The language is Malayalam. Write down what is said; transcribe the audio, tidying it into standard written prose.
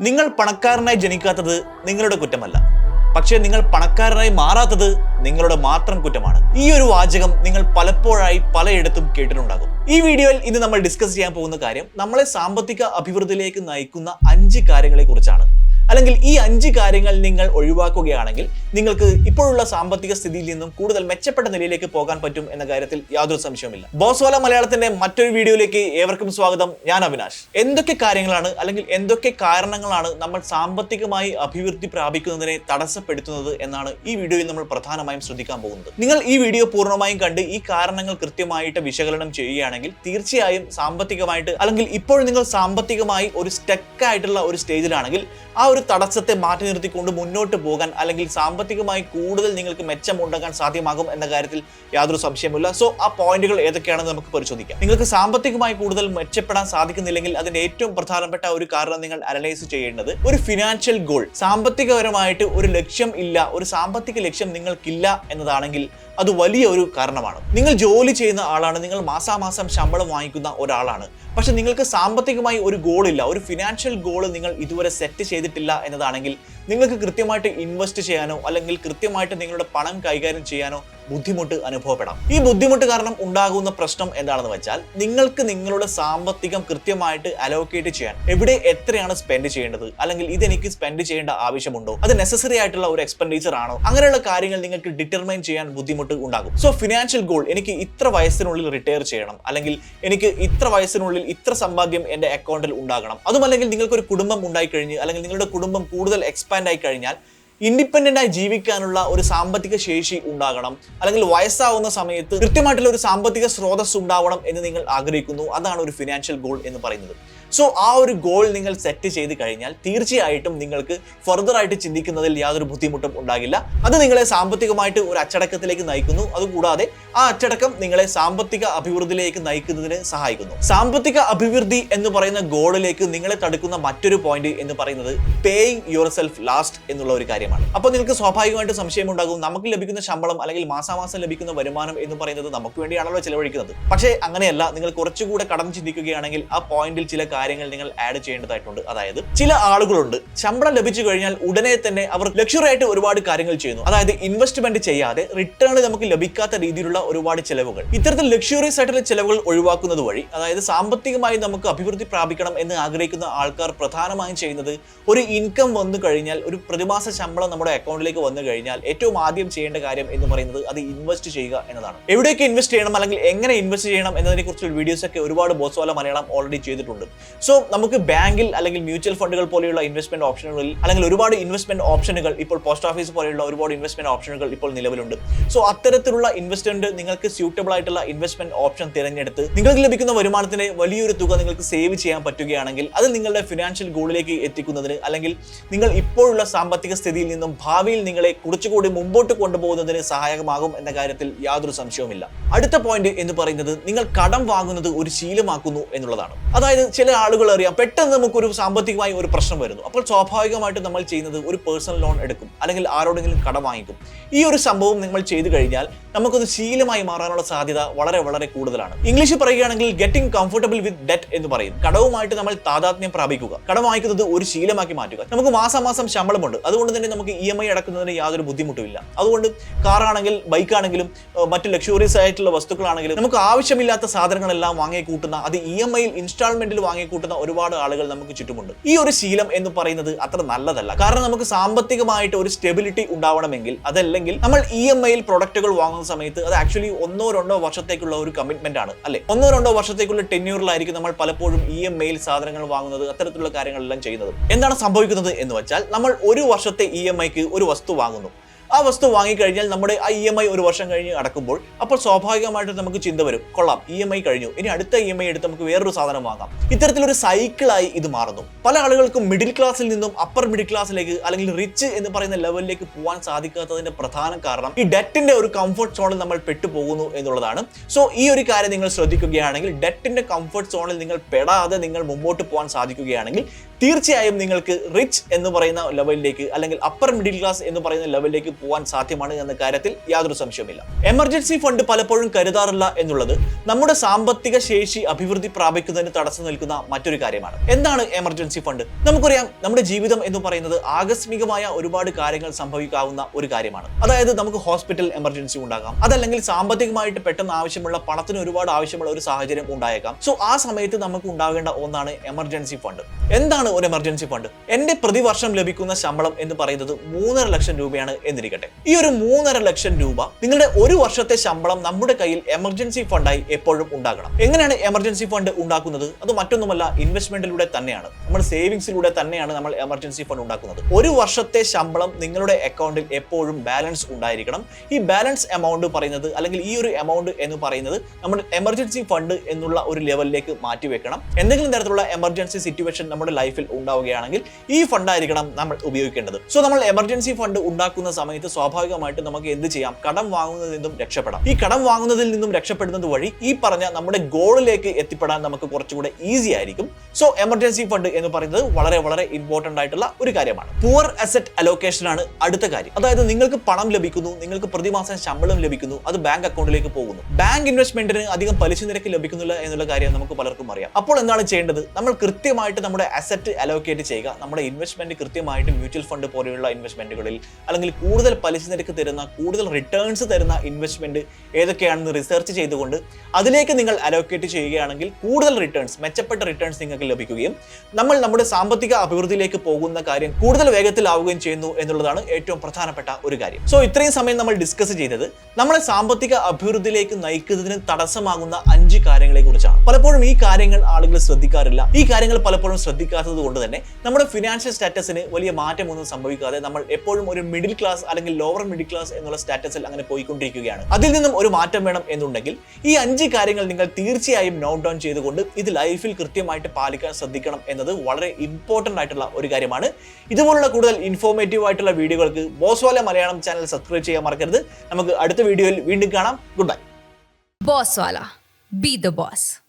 നിങ്ങൾ പണക്കാരനായി ജനിക്കാത്തത് നിങ്ങളുടെ കുറ്റമല്ല, പക്ഷേ നിങ്ങൾ പണക്കാരനായി മാറാത്തത് നിങ്ങളുടെ മാത്രം കുറ്റമാണ്. ഈ ഒരു വാചകം നിങ്ങൾ പലപ്പോഴായി പലയിടത്തും കേട്ടിട്ടുണ്ടാകും. ഈ വീഡിയോയിൽ ഇന്ന് നമ്മൾ ഡിസ്കസ് ചെയ്യാൻ പോകുന്ന കാര്യം നമ്മളെ സാമ്പത്തിക അഭിവൃദ്ധിയിലേക്ക് നയിക്കുന്ന 5 കാര്യങ്ങളെ കുറിച്ചാണ്. അല്ലെങ്കിൽ ഈ 5 കാര്യങ്ങൾ നിങ്ങൾ ഒഴിവാക്കുകയാണെങ്കിൽ നിങ്ങൾക്ക് ഇപ്പോഴുള്ള സാമ്പത്തിക സ്ഥിതിയിൽ നിന്നും കൂടുതൽ മെച്ചപ്പെട്ട നിലയിലേക്ക് പോകാൻ പറ്റും എന്ന കാര്യത്തിൽ യാതൊരു സംശയവുമില്ല. ബോസ്വാല മലയാളത്തിന്റെ മറ്റൊരു വീഡിയോയിലേക്ക് ഏവർക്കും സ്വാഗതം. ഞാൻ അവിനാഷ്. എന്തൊക്കെ കാര്യങ്ങളാണ് അല്ലെങ്കിൽ എന്തൊക്കെ കാരണങ്ങളാണ് നമ്മൾ സാമ്പത്തികമായി അഭിവൃദ്ധി പ്രാപിക്കുന്നതിനെ തടസ്സപ്പെടുത്തുന്നത് എന്നാണ് ഈ വീഡിയോയിൽ നമ്മൾ പ്രധാനമായും ശ്രദ്ധിക്കാൻ പോകുന്നത്. നിങ്ങൾ ഈ വീഡിയോ പൂർണ്ണമായും കണ്ട് ഈ കാരണങ്ങൾ കൃത്യമായിട്ട് വിശകലനം ചെയ്യുകയാണെങ്കിൽ തീർച്ചയായും സാമ്പത്തികമായിട്ട് അല്ലെങ്കിൽ ഇപ്പോൾ നിങ്ങൾ സാമ്പത്തികമായി ഒരു സ്റ്റക്ക് ആയിട്ടുള്ള ഒരു സ്റ്റേജിലാണെങ്കിൽ ആ ഒരു തടസ്സത്തെ മാറ്റി നിർത്തിക്കൊണ്ട് മുന്നോട്ട് പോകാൻ അല്ലെങ്കിൽ സാമ്പത്തികമായി കൂടുതൽ നിങ്ങൾക്ക് മെച്ചമുണ്ടാക്കാൻ സാധ്യമാകും എന്ന കാര്യത്തിൽ യാതൊരു സംശയമില്ല. സോ ആ പോയിന്റുകൾ ഏതൊക്കെയാണെന്ന് നമുക്ക് പരിശോധിക്കാം. നിങ്ങൾക്ക് സാമ്പത്തികമായി കൂടുതൽ മെച്ചപ്പെടാൻ സാധിക്കുന്നില്ലെങ്കിൽ അതിന്റെ ഏറ്റവും പ്രധാനപ്പെട്ട ഒരു കാരണം നിങ്ങൾ അനലൈസ് ചെയ്യേണ്ടത് ഒരു ഫിനാൻഷ്യൽ ഗോൾ, സാമ്പത്തികപരമായിട്ട് ഒരു ലക്ഷ്യം ഇല്ല, ഒരു സാമ്പത്തിക ലക്ഷ്യം നിങ്ങൾക്കില്ല എന്നതാണെങ്കിൽ അത് വലിയ ഒരു കാരണമാണ്. നിങ്ങൾ ജോലി ചെയ്യുന്ന ആളാണ്, നിങ്ങൾ മാസാമാസം ശമ്പളം വാങ്ങിക്കുന്ന ഒരാളാണ്, പക്ഷെ നിങ്ങൾക്ക് സാമ്പത്തികമായി ഒരു ഗോൾ ഇല്ല, ഒരു ഫിനാൻഷ്യൽ ഗോൾ നിങ്ങൾ ഇതുവരെ സെറ്റ് ചെയ്തിട്ടില്ല എന്നതാണെങ്കിൽ നിങ്ങൾക്ക് കൃത്യമായിട്ട് ഇൻവെസ്റ്റ് ചെയ്യാനോ അല്ലെങ്കിൽ കൃത്യമായിട്ട് നിങ്ങളുടെ പണം കൈകാര്യം ചെയ്യാനോ ബുദ്ധിമുട്ട് അനുഭവപ്പെടാം. ഈ ബുദ്ധിമുട്ട് കാരണം ഉണ്ടാകുന്ന പ്രശ്നം എന്താണെന്ന് വെച്ചാൽ നിങ്ങൾക്ക് നിങ്ങളുടെ സാമ്പത്തികം കൃത്യമായിട്ട് അലോക്കേറ്റ് ചെയ്യാൻ എവിടെ എത്രയാണ് സ്പെൻഡ് ചെയ്യേണ്ടത്, അല്ലെങ്കിൽ ഇതെനിക്ക് സ്പെൻഡ് ചെയ്യേണ്ട ആവശ്യമുണ്ടോ, അത് നെസസറി ആയിട്ടുള്ള ഒരു എക്സ്പെൻഡിച്ചർ ആണോ, അങ്ങനെയുള്ള കാര്യങ്ങൾ നിങ്ങൾക്ക് ഡിറ്റർമൈൻ ചെയ്യാൻ ബുദ്ധിമുട്ട് ഉണ്ടാകും. സോ ഫിനാൻഷ്യൽ ഗോൾ, എനിക്ക് ഇത്ര വയസ്സിനുള്ളിൽ റിട്ടയർ ചെയ്യണം, അല്ലെങ്കിൽ എനിക്ക് ഇത്ര വയസ്സിനുള്ളിൽ ഇത്ര സമ്പാദ്യം എന്റെ അക്കൗണ്ടിൽ ഉണ്ടാകണം, അതുമല്ലെങ്കിൽ നിങ്ങൾക്ക് ഒരു കുടുംബം ഉണ്ടായി കഴിഞ്ഞ് അല്ലെങ്കിൽ നിങ്ങളുടെ കുടുംബം കൂടുതൽ എക്സ്പാൻഡ് ആയി കഴിഞ്ഞാൽ ഇൻഡിപെൻഡന്റ് ആയി ജീവിക്കാനുള്ള ഒരു സാമ്പത്തിക ശേഷി ഉണ്ടാകണം, അല്ലെങ്കിൽ വയസ്സാവുന്ന സമയത്ത് കൃത്യമായിട്ടുള്ള ഒരു സാമ്പത്തിക സ്രോതസ് ഉണ്ടാവണം എന്ന് നിങ്ങൾ ആഗ്രഹിക്കുന്നു. അതാണ് ഒരു ഫിനാൻഷ്യൽ ഗോൾ എന്ന് പറയുന്നത്. സോ ആ ഒരു ഗോൾ നിങ്ങൾ സെറ്റ് ചെയ്ത് കഴിഞ്ഞാൽ തീർച്ചയായിട്ടും നിങ്ങൾക്ക് ഫർദർ ആയിട്ട് ചിന്തിക്കുന്നതിൽ യാതൊരു ബുദ്ധിമുട്ടും ഉണ്ടാകില്ല. അത് നിങ്ങളെ സാമ്പത്തികമായിട്ട് ഒരു അച്ചടക്കത്തിലേക്ക് നയിക്കുന്നു. അതുകൂടാതെ ആ അച്ചടക്കം നിങ്ങളെ സാമ്പത്തിക അഭിവൃദ്ധിയിലേക്ക് നയിക്കുന്നതിന് സഹായിക്കുന്നു. സാമ്പത്തിക അഭിവൃദ്ധി എന്ന് പറയുന്ന ഗോളിലേക്ക് നിങ്ങളെ തടുക്കുന്ന മറ്റൊരു പോയിന്റ് എന്ന് പറയുന്നത് പേയിങ് യുവർ സെൽഫ് ലാസ്റ്റ് എന്നുള്ള ഒരു കാര്യമാണ്. അപ്പോൾ നിങ്ങൾക്ക് സ്വാഭാവികമായിട്ട് സംശയമുണ്ടാകും, നമുക്ക് ലഭിക്കുന്ന ശമ്പളം അല്ലെങ്കിൽ മാസാമാസം ലഭിക്കുന്ന വരുമാനം എന്ന് പറയുന്നത് നമുക്ക് വേണ്ടിയാണല്ലോ ചെലവഴിക്കുന്നത്. പക്ഷേ അങ്ങനെയല്ല. നിങ്ങൾ കുറച്ചുകൂടെ കടന്നു ചിന്തിക്കുകയാണെങ്കിൽ ആ പോയിന്റിൽ ചില കാര്യങ്ങൾ നിങ്ങൾ ആഡ് ചെയ്യേണ്ടതായിട്ടുണ്ട്. അതായത് ചില ആളുകളുണ്ട്, ശമ്പളം ലഭിച്ചു കഴിഞ്ഞാൽ ഉടനെ തന്നെ അവർ ലക്ഷറി ആയിട്ട് ഒരുപാട് കാര്യങ്ങൾ ചെയ്യുന്നു. അതായത് ഇൻവെസ്റ്റ്മെന്റ് ചെയ്യാതെ റിട്ടേൺ നമുക്ക് ലഭിക്കാത്ത രീതിയിലുള്ള ഒരുപാട് ചെലവുകൾ. ഇത്തരത്തിൽ ലക്ഷറിയസ് ആയിട്ടുള്ള ചെലവുകൾ ഒഴിവാക്കുന്നത് വഴി, അതായത് സാമ്പത്തികമായി നമുക്ക് അഭിവൃദ്ധി പ്രാപിക്കണം എന്ന് ആഗ്രഹിക്കുന്ന ആൾക്കാർ പ്രധാനമായും ചെയ്യുന്നത്, ഒരു ഇൻകം വന്നു കഴിഞ്ഞാൽ, ഒരു പ്രതിമാസ ശമ്പളം നമ്മുടെ അക്കൗണ്ടിലേക്ക് വന്നു കഴിഞ്ഞാൽ ഏറ്റവും ആദ്യം ചെയ്യേണ്ട കാര്യം എന്ന് പറയുന്നത് അത് ഇൻവെസ്റ്റ് ചെയ്യുക എന്നതാണ്. എവിടെയൊക്കെ ഇൻവെസ്റ്റ് ചെയ്യണം അല്ലെങ്കിൽ എങ്ങനെ ഇൻവെസ്റ്റ് ചെയ്യണം എന്നതിനെ കുറിച്ചുള്ള വീഡിയോസ് ഒക്കെ ഒരുപാട് ബോസ്വാല മലയാളം ഓൾറെഡി ചെയ്തിട്ടുണ്ട്. സോ നമുക്ക് ബാങ്കിൽ അല്ലെങ്കിൽ മ്യൂച്വൽ ഫണ്ടുകൾ പോലെയുള്ള ഇൻവെസ്റ്റ്മെന്റ് ഓപ്ഷനുകളിൽ അല്ലെങ്കിൽ ഒരുപാട് ഇൻവെസ്റ്റ്മെന്റ് ഓപ്ഷനുകൾ ഇപ്പോൾ പോസ്റ്റ് ഓഫീസ് പോലെയുള്ള ഒരുപാട് ഇൻവെസ്റ്റ്മെന്റ് ഓപ്ഷനുകൾ ഇപ്പോൾ നിലവിലുണ്ട്. സോ അത്തരത്തിലുള്ള ഇൻവെസ്റ്റ്മെന്റ് നിങ്ങൾക്ക് സ്യൂട്ടബിൾ ആയിട്ടുള്ള ഇൻവെസ്റ്റ്മെന്റ് ഓപ്ഷൻ തിരഞ്ഞെടുത്ത് നിങ്ങൾക്ക് ലഭിക്കുന്ന വരുമാനത്തിന് വലിയൊരു തുക നിങ്ങൾക്ക് സേവ് ചെയ്യാൻ പറ്റുകയാണെങ്കിൽ അത് നിങ്ങളുടെ ഫിനാൻഷ്യൽ ഗോളിലേക്ക് എത്തിക്കുന്നതിന് അല്ലെങ്കിൽ നിങ്ങൾ ഇപ്പോഴുള്ള സാമ്പത്തിക സ്ഥിതിയിൽ നിന്നും ഭാവിയിൽ നിങ്ങളെ കുറച്ചുകൂടി മുമ്പോട്ട് കൊണ്ടുപോകുന്നതിന് സഹായകമാകും എന്ന കാര്യത്തിൽ യാതൊരു സംശയവുമില്ല. അടുത്ത പോയിന്റ് എന്ന് പറയുന്നത് നിങ്ങൾ കടം വാങ്ങുന്നത് ഒരു ശീലമാക്കുന്നു എന്നുള്ളതാണ്. അതായത് ചില ആളുകൾ അറിയാം, പെട്ടെന്ന് നമുക്കൊരു സാമ്പത്തികമായി ഒരു പ്രശ്നം വരുന്നു, അപ്പോൾ സ്വാഭാവികമായിട്ട് നമ്മൾ ചെയ്യുന്നത് ഒരു പേഴ്സണൽ ലോൺ എടുക്കും അല്ലെങ്കിൽ ആരോടെങ്കിലും കടം വാങ്ങിക്കും. ഈ ഒരു സംഭവം നിങ്ങൾ ചെയ്തു കഴിഞ്ഞാൽ നമുക്കൊരു ശീലമായി മാറാനുള്ള സാധ്യത വളരെ വളരെ കൂടുതലാണ്. ഇംഗ്ലീഷിൽ പറയുകയാണെങ്കിൽ ഗെറ്റിംഗ് കംഫർട്ടബിൾ വിത്ത് ഡെറ്റ് എന്ന് പറയും. കടവുമായിട്ട് നമ്മൾ താതാത്മ്യം പ്രാപിക്കുക, കടം വാങ്ങിക്കുന്നത് ഒരു ശീലമാക്കി മാറ്റുക. നമുക്ക് മാസാമാസം ശമ്പളമുണ്ട്, അതുകൊണ്ട് തന്നെ നമുക്ക് EMI അടക്കുന്നതിന് യാതൊരു ബുദ്ധിമുട്ടുമില്ല. അതുകൊണ്ട് കാറാണെങ്കിൽ ബൈക്കാണെങ്കിലും മറ്റു ലക്ഷറീസ് ആയിട്ടുള്ള വസ്തുക്കളാണെങ്കിലും നമുക്ക് ആവശ്യമില്ലാത്ത സാധനങ്ങളെല്ലാം വാങ്ങിക്കൂട്ടുന്ന, അത് EMI ഇൻസ്റ്റാൾമെന്റിൽ വാങ്ങിക്കൂട്ടുന്ന ഒരുപാട് ആളുകൾ നമുക്ക് ചുറ്റുമുണ്ട്. ഈ ഒരു ശീലം എന്ന് പറയുന്നത് അത്ര നല്ലതല്ല. കാരണം നമുക്ക് സാമ്പത്തികമായിട്ട് ഒരു സ്റ്റെബിലിറ്റി ഉണ്ടാവണമെങ്കിൽ, അതല്ലെങ്കിൽ നമ്മൾ EMI പ്രൊഡക്റ്റുകൾ വാങ്ങുന്ന സമയത്ത് അത് ആക്ച്വലി 1-2 വർഷത്തേക്കുള്ള ഒരു കമ്മിറ്റ്മെന്റ് ആണ്, അല്ലെ? 1-2 വർഷത്തേക്കുള്ള ടെന്യൂറിലായിരിക്കും നമ്മൾ പലപ്പോഴും EMI സാധനങ്ങൾ വാങ്ങുന്നത്, അത്തരത്തിലുള്ള കാര്യങ്ങളെല്ലാം ചെയ്യുന്നത്. എന്താണ് സംഭവിക്കുന്നത് എന്ന് വെച്ചാൽ നമ്മൾ ഒരു വർഷത്തെ EMIക്ക് ഒരു വസ്തു വാങ്ങുന്നു. ആ വസ്തു വാങ്ങിക്കഴിഞ്ഞാൽ നമ്മുടെ ആ EMI ഒരു വർഷം കഴിഞ്ഞ് അടക്കുമ്പോൾ അപ്പോൾ സ്വാഭാവികമായിട്ട് നമുക്ക് ചിന്ത വരും, കൊള്ളാം, EMI കഴിഞ്ഞു, ഇനി അടുത്ത EMI എടുത്ത് നമുക്ക് വേറൊരു സാധനം വാങ്ങാം. ഇത്തരത്തിലൊരു സൈക്കിളായി ഇത് മാറുന്നു. പല ആളുകൾക്കും മിഡിൽ ക്ലാസ്സിൽ നിന്നും അപ്പർ മിഡിൽ ക്ലാസ്സിലേക്ക് അല്ലെങ്കിൽ റിച്ച് എന്ന് പറയുന്ന ലെവലിലേക്ക് പോകാൻ സാധിക്കാത്തതിന്റെ പ്രധാന കാരണം ഈ ഡെറ്റിന്റെ ഒരു കംഫർട്ട് സോണിൽ നമ്മൾ പെട്ടുപോകുന്നു എന്നുള്ളതാണ്. സോ ഈ ഒരു കാര്യം നിങ്ങൾ ശ്രദ്ധിക്കുകയാണെങ്കിൽ, ഡെറ്റിന്റെ കംഫർട്ട് സോണിൽ നിങ്ങൾ പെടാതെ നിങ്ങൾ മുമ്പോട്ട് പോകാൻ സാധിക്കുകയാണെങ്കിൽ തീർച്ചയായും നിങ്ങൾക്ക് റിച്ച് എന്ന് പറയുന്ന ലെവലിലേക്ക് അല്ലെങ്കിൽ അപ്പർ മിഡിൽ ക്ലാസ് എന്ന് പറയുന്ന ലെവലിലേക്ക് പോകാൻ സാധ്യമാണ് എന്ന കാര്യത്തിൽ യാതൊരു സംശയവുമില്ല. എമർജൻസി ഫണ്ട് പലപ്പോഴും കരുതാറില്ല എന്നുള്ളത് നമ്മുടെ സാമ്പത്തിക ശേഷി അഭിവൃദ്ധി പ്രാപിക്കുന്നതിന് തടസ്സം നിൽക്കുന്ന മറ്റൊരു കാര്യമാണ്. എന്താണ് എമർജൻസി ഫണ്ട്? നമുക്കറിയാം, നമ്മുടെ ജീവിതം എന്ന് പറയുന്നത് ആകസ്മികമായ ഒരുപാട് കാര്യങ്ങൾ സംഭവിക്കാവുന്ന ഒരു കാര്യമാണ്. അതായത് നമുക്ക് ഹോസ്പിറ്റൽ എമർജൻസി ഉണ്ടാകാം, അതല്ലെങ്കിൽ സാമ്പത്തികമായിട്ട് പെട്ടെന്ന് ആവശ്യമുള്ള പണത്തിന് ഒരുപാട് ആവശ്യമുള്ള ഒരു സാഹചര്യം ഉണ്ടായേക്കാം. സോ ആ സമയത്ത് നമുക്ക് ഉണ്ടാകേണ്ട ഒന്നാണ് എമർജൻസി ഫണ്ട്. എന്താണ് ഒരു എമർജൻസി ഫണ്ട്? എന്റെ പ്രതിവർഷം ലഭിക്കുന്ന ശമ്പളം എന്ന് പറയുന്നത് 3.5 ലക്ഷം രൂപയാണ് എന്നിരിക്കട്ടെ. ഈ ഒരു 3.5 ലക്ഷം രൂപ നിങ്ങളുടെ ഒരു വർഷത്തെ ശമ്പളം നമ്മുടെ കയ്യിൽ എമർജൻസി ഫണ്ടായി എപ്പോഴും ഉണ്ടാകണം. എങ്ങനെയാണ് എമർജൻസി ഫണ്ട് ഉണ്ടാക്കുന്നത്? അത് മറ്റൊന്നുമല്ല, ഇൻവെസ്റ്റ്മെന്റിലൂടെ തന്നെയാണ്, നമ്മൾ സേവിങ്സിലൂടെ തന്നെയാണ് നമ്മൾ എമർജൻസി ഫണ്ട് ഉണ്ടാക്കുന്നത്. ഒരു വർഷത്തെ ശമ്പളം നിങ്ങളുടെ അക്കൗണ്ടിൽ എപ്പോഴും ബാലൻസ് ഉണ്ടായിരിക്കണം. ഈ ബാലൻസ് എമൗണ്ട് പറയുന്നത്, അല്ലെങ്കിൽ ഈ ഒരു എമൗണ്ട് എന്ന് പറയുന്നത് നമ്മൾ എമർജൻസി ഫണ്ട് എന്നുള്ള ഒരു ലെവലിലേക്ക് മാറ്റി വെക്കണം. എന്തെങ്കിലും തരത്തിലുള്ള എമർജൻസി സിറ്റുവേഷൻ നമ്മുടെ ലൈഫിൽ ഉണ്ടാവുകയാണെങ്കിൽ ഈ ഫണ്ട് ആയിരിക്കണം നമ്മൾ ഉപയോഗിക്കേണ്ടത്. സോ നമ്മൾ എമർജൻസി ഫണ്ട് ഉണ്ടാക്കുന്ന സമയത്ത് സ്വാഭാവികമായിട്ട് നമുക്ക് എന്ത് ചെയ്യാം? കടം വാങ്ങുന്നതിൽ നിന്നും രക്ഷപ്പെടാം. ഈ കടം വാങ്ങുന്നതിൽ നിന്നും രക്ഷപ്പെടുന്നത് വഴി ഈ പറഞ്ഞ നമ്മുടെ ഗോളിലേക്ക് എത്തിപ്പെടാൻ നമുക്ക് കുറച്ചുകൂടെ ഈസി ആയിരിക്കും. സോ എമർജൻസി ഫണ്ട് എന്ന് പറയുന്നത് വളരെ വളരെ ഇമ്പോർട്ടന്റ് ആയിട്ടുള്ള ഒരു കാര്യമാണ്. പുവർ അസറ്റ് അലോക്കേഷൻ ആണ് അടുത്ത കാര്യം. അതായത് നിങ്ങൾക്ക് പണം ലഭിക്കുന്നു, നിങ്ങൾക്ക് പ്രതിമാസം ശമ്പളം ലഭിക്കുന്നു, അത് ബാങ്ക് അക്കൗണ്ടിലേക്ക് പോകുന്നു. ബാങ്ക് ഇൻവെസ്റ്റ്മെന്റിന് അധികം പലിശ നിരക്ക് ലഭിക്കുന്നില്ല എന്നുള്ള കാര്യം നമുക്ക് പലർക്കും അറിയാം. അപ്പോൾ എന്താണ് ചെയ്യേണ്ടത്? നമ്മൾ കൃത്യമായിട്ട് നമ്മുടെ അസറ്റ് അലോക്കേറ്റ് ചെയ്യുക. നമ്മുടെ ഇൻവെസ്റ്റ്മെന്റ് കൃത്യമായിട്ട് മ്യൂച്വൽ ഫണ്ട് പോലെയുള്ള ഇൻവെസ്റ്റ്മെന്റുകളിൽ, അല്ലെങ്കിൽ കൂടുതൽ പലിശ നിരക്ക് തരുന്ന, കൂടുതൽ റിട്ടേൺസ് തരുന്ന ഇൻവെസ്റ്റ്മെന്റ് ഏതൊക്കെയാണെന്ന് റിസർച്ച് ചെയ്തുകൊണ്ട് അതിലേക്ക് നിങ്ങൾ അലോക്കേറ്റ് ചെയ്യുകയാണെങ്കിൽ കൂടുതൽ റിട്ടേൺസ്, മെച്ചപ്പെട്ട റിട്ടേൺസ് നിങ്ങൾക്ക് ലഭിക്കുകയും നമ്മുടെ സാമ്പത്തിക അഭിവൃദ്ധിയിലേക്ക് പോകുന്ന കാര്യം കൂടുതൽ വേഗത്തിലാവുകയും ചെയ്യുന്നു എന്നുള്ളതാണ് ഏറ്റവും പ്രധാനപ്പെട്ട ഒരു കാര്യം. സോ ഇത്രയും സമയം നമ്മൾ ഡിസ്കസ് ചെയ്തത് നമ്മളെ സാമ്പത്തിക അഭിവൃദ്ധിയിലേക്ക് നയിക്കുന്നതിന് തടസ്സമാകുന്ന 5 കാര്യങ്ങളെ കുറിച്ചാണ്. പലപ്പോഴും ഈ കാര്യങ്ങൾ ആളുകൾ ശ്രദ്ധിക്കാറില്ല. ഈ കാര്യങ്ങൾ പലപ്പോഴും ശ്രദ്ധിക്കാത്തത് കൊണ്ട് തന്നെ നമ്മുടെ ഫിനാൻഷ്യൽ സ്റ്റാറ്റസിന് വലിയ മാറ്റമൊന്നും സംഭവിക്കാതെ നമ്മൾ എപ്പോഴും ഒരു മിഡിൽ ക്ലാസ് അല്ലെങ്കിൽ ലോവർ മിഡിൽ ക്ലാസ് എന്നുള്ള സ്റ്റാറ്റസിൽ അങ്ങനെ പോയിക്കൊണ്ടിരിക്കുകയാണ്. അതിൽ നിന്നും ഒരു മാറ്റം വേണം എന്നുണ്ടെങ്കിൽ ഈ 5 കാര്യങ്ങൾ നിങ്ങൾ തീർച്ചയായും നോട്ട് ഡൗൺ ചെയ്തുകൊണ്ട് ഇത് ലൈഫിൽ കൃത്യമായിട്ട് പാലിക്കാൻ ശ്രദ്ധിക്കണം എന്നത് വളരെ ഇമ്പോർട്ടന്റ് ആയിട്ടുള്ള ഒരു കാര്യമാണ്. ഇതുപോലുള്ള കൂടുതൽ ഇൻഫോർമേറ്റീവ് ആയിട്ടുള്ള വീഡിയോകൾക്ക് ബോസ്വാല മലയാളം ചാനൽ സബ്സ്ക്രൈബ് ചെയ്യാൻ മറക്കരുത്. നമുക്ക് അടുത്ത വീഡിയോയിൽ വീണ്ടും കാണാം. Good bye. Bosswala. Be the boss.